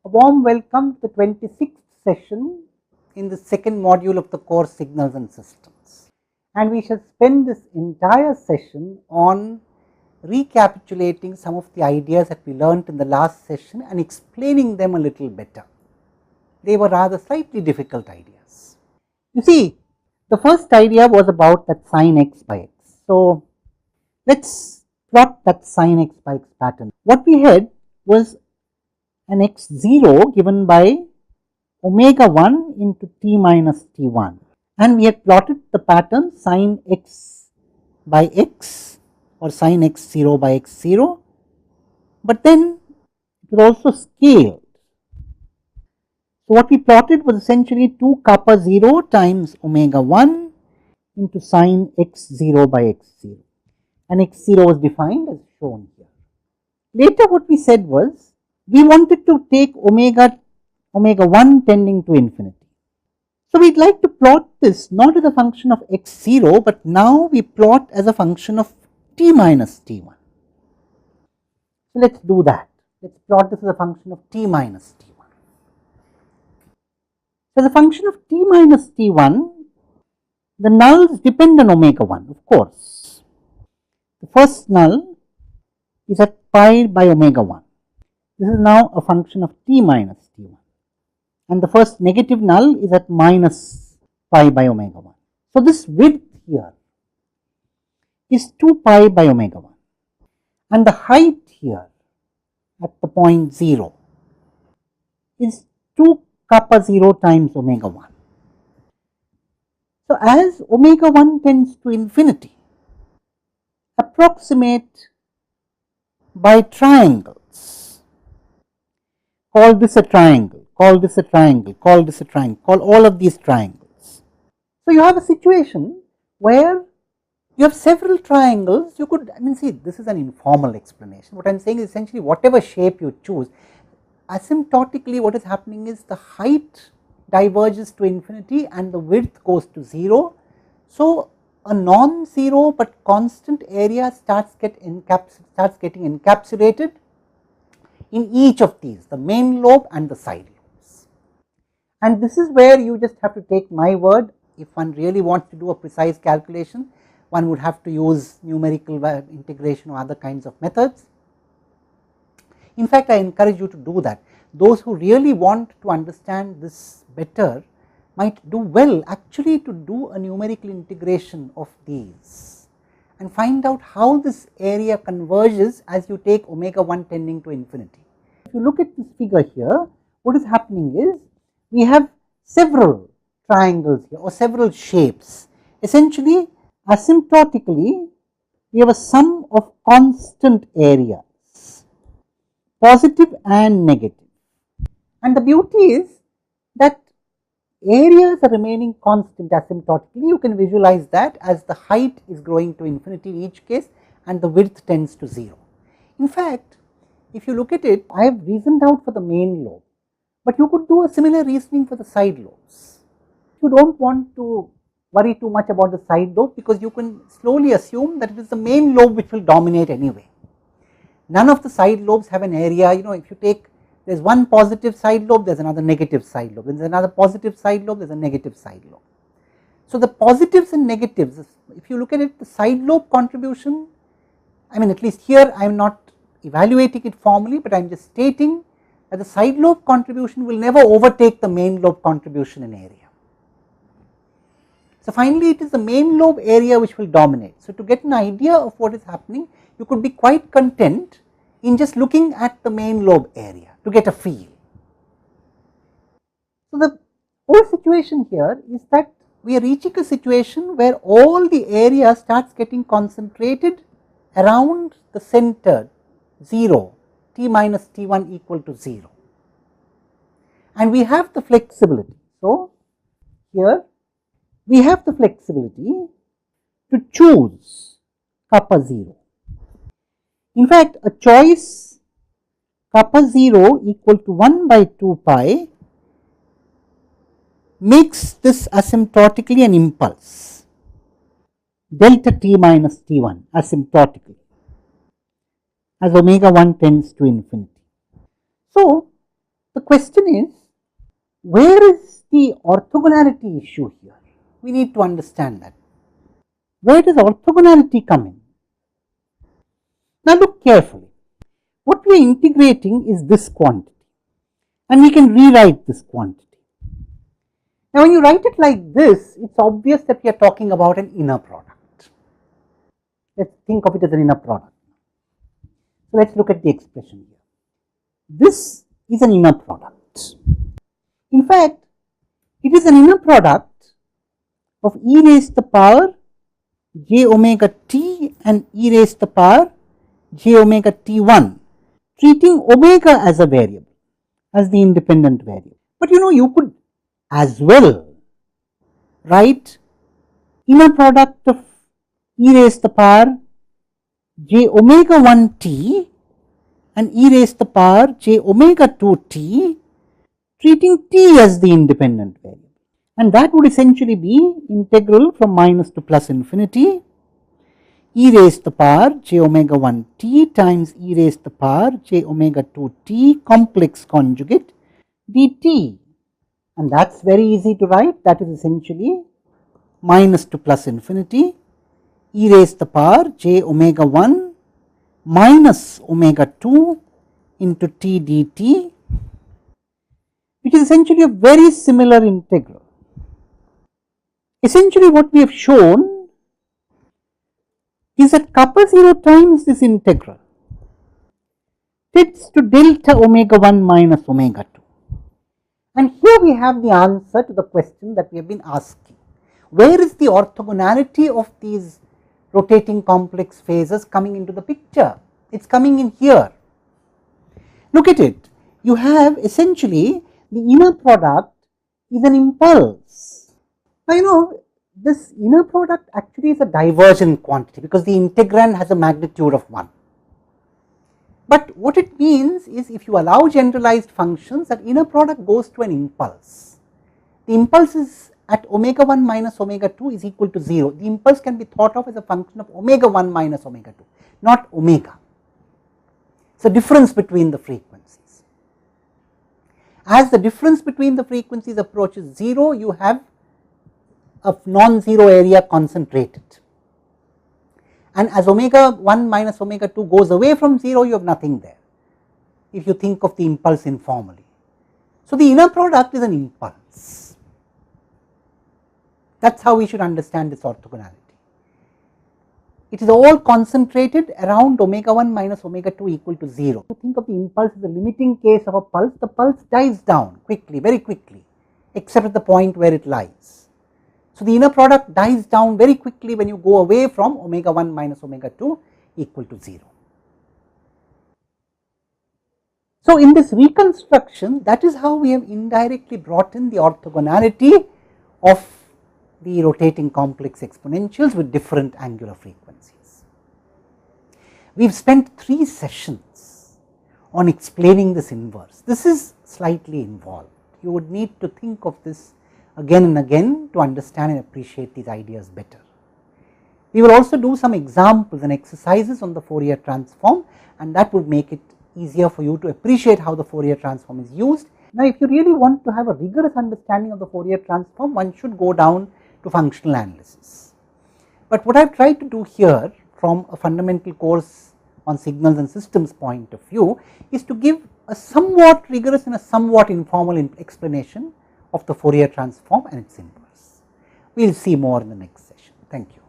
A warm welcome to the 26th session in the second module of the course Signals and Systems. And we shall spend this entire session on recapitulating some of the ideas that we learnt in the last session and explaining them a little better. They were rather slightly difficult ideas. You see, the first idea was about that sin x by x. So, let us plot that sin x by x pattern. What we had was an x0 given by omega 1 into t minus t1, and we had plotted the pattern sin x by x or sin x0 by x0, but then it was also scaled. So, what we plotted was essentially 2 kappa 0 times omega 1 into sin x0 by x0, and x0 was defined as shown here. Later what we said was, we wanted to take omega 1 tending to infinity. So, we would like to plot this not as a function of x0, but now we plot as a function of t minus t1. So, let us do that. Let us plot this as a function of t minus t1. So, as a function of t minus t1, the nulls depend on omega 1, of course. The first null is at pi by omega 1. This is now a function of t minus t1, and the first negative null is at minus pi by omega 1. So, this width here is 2 pi by omega 1, and the height here at the point 0 is 2 kappa 0 times omega 1. So, as omega 1 tends to infinity, approximate by triangles. Call this a triangle, call this a triangle, call this a triangle, call all of these triangles. So, you have a situation where you have several triangles. You could, see, this is an informal explanation. What I am saying is essentially whatever shape you choose, asymptotically what is happening is the height diverges to infinity and the width goes to 0. So, a non-zero but constant area starts getting encapsulated in each of these, the main lobe and the side lobes. And this is where you just have to take my word. If one really wants to do a precise calculation, one would have to use numerical integration or other kinds of methods. In fact, I encourage you to do that. Those who really want to understand this better might do well actually to do a numerical integration of these and find out how this area converges as you take omega 1 tending to infinity. If you look at this figure here, what is happening is we have several triangles here or several shapes. Essentially, asymptotically, we have a sum of constant areas, positive and negative. And the beauty is that areas are remaining constant asymptotically. You can visualize that as the height is growing to infinity in each case and the width tends to 0. In fact, if you look at it, I have reasoned out for the main lobe, but you could do a similar reasoning for the side lobes. You do not want to worry too much about the side lobe because you can slowly assume that it is the main lobe which will dominate anyway. None of the side lobes have an area, if you take, there is one positive side lobe, there is another negative side lobe, there is another positive side lobe, there is a negative side lobe. So, the positives and negatives, if you look at it, the side lobe contribution, at least here I am not evaluating it formally, but I am just stating that the side lobe contribution will never overtake the main lobe contribution in area. So, finally, it is the main lobe area which will dominate. So, to get an idea of what is happening, you could be quite content in just looking at the main lobe area to get a feel. So, the whole situation here is that we are reaching a situation where all the area starts getting concentrated around the center 0, t minus t1 equal to 0, and we have the flexibility. So, here we have the flexibility to choose kappa 0. In fact, a choice kappa 0 equal to 1 by 2 pi makes this asymptotically an impulse, delta t minus t1 asymptotically as omega 1 tends to infinity. So, The question is, where is the orthogonality issue here? We need to understand that. Where does orthogonality come in? Now look carefully. What we are integrating is this quantity, and we can rewrite this quantity. Now when you write it like this, it is obvious that we are talking about an inner product. Let us think of it as an inner product. So let us look at the expression here. This is an inner product. In fact, it is an inner product of e raised to the power j omega t and e raised to the power j omega t1, treating omega as a variable, as the independent variable. But you could as well write inner product of e raised to the power j omega 1 t and e raised to the power j omega 2 t, treating t as the independent variable. And that would essentially be integral from minus to plus infinity e raised to the power j omega 1 t times e raised to the power j omega 2 t complex conjugate dt. And that is very easy to write. That is essentially minus to plus infinity e raised to the power j omega 1 minus omega 2 into t dt, which is essentially a very similar integral. Essentially what we have shown is that kappa 0 times this integral fits to delta omega 1 minus omega 2. And here we have the answer to the question that we have been asking. Where is the orthogonality of these rotating complex phases coming into the picture? It is coming in here. Look at it. You have essentially the inner product is an impulse. Now this inner product actually is a divergent quantity because the integrand has a magnitude of 1. But what it means is, if you allow generalized functions, that inner product goes to an impulse. The impulse is at omega 1 minus omega 2 is equal to 0. The impulse can be thought of as a function of omega 1 minus omega 2, not omega. It is a difference between the frequencies. As the difference between the frequencies approaches 0, you have a non-zero area concentrated. And as omega 1 minus omega 2 goes away from 0, you have nothing there, if you think of the impulse informally. So the inner product is an impulse. That is how we should understand this orthogonality. It is all concentrated around omega 1 minus omega 2 equal to 0. You think of the impulse as the limiting case of a pulse, the pulse dies down quickly, very quickly, except at the point where it lies. So the inner product dies down very quickly when you go away from omega 1 minus omega 2 equal to 0. So in this reconstruction, that is how we have indirectly brought in the orthogonality of the rotating complex exponentials with different angular frequencies. We have spent 3 sessions on explaining this inverse. This is slightly involved. You would need to think of this again and again to understand and appreciate these ideas better. We will also do some examples and exercises on the Fourier transform, and that would make it easier for you to appreciate how the Fourier transform is used. Now if you really want to have a rigorous understanding of the Fourier transform, one should go down to functional analysis. But what I have tried to do here from a fundamental course on signals and systems point of view is to give a somewhat rigorous and a somewhat informal explanation of the Fourier transform and its inverse. We will see more in the next session. Thank you.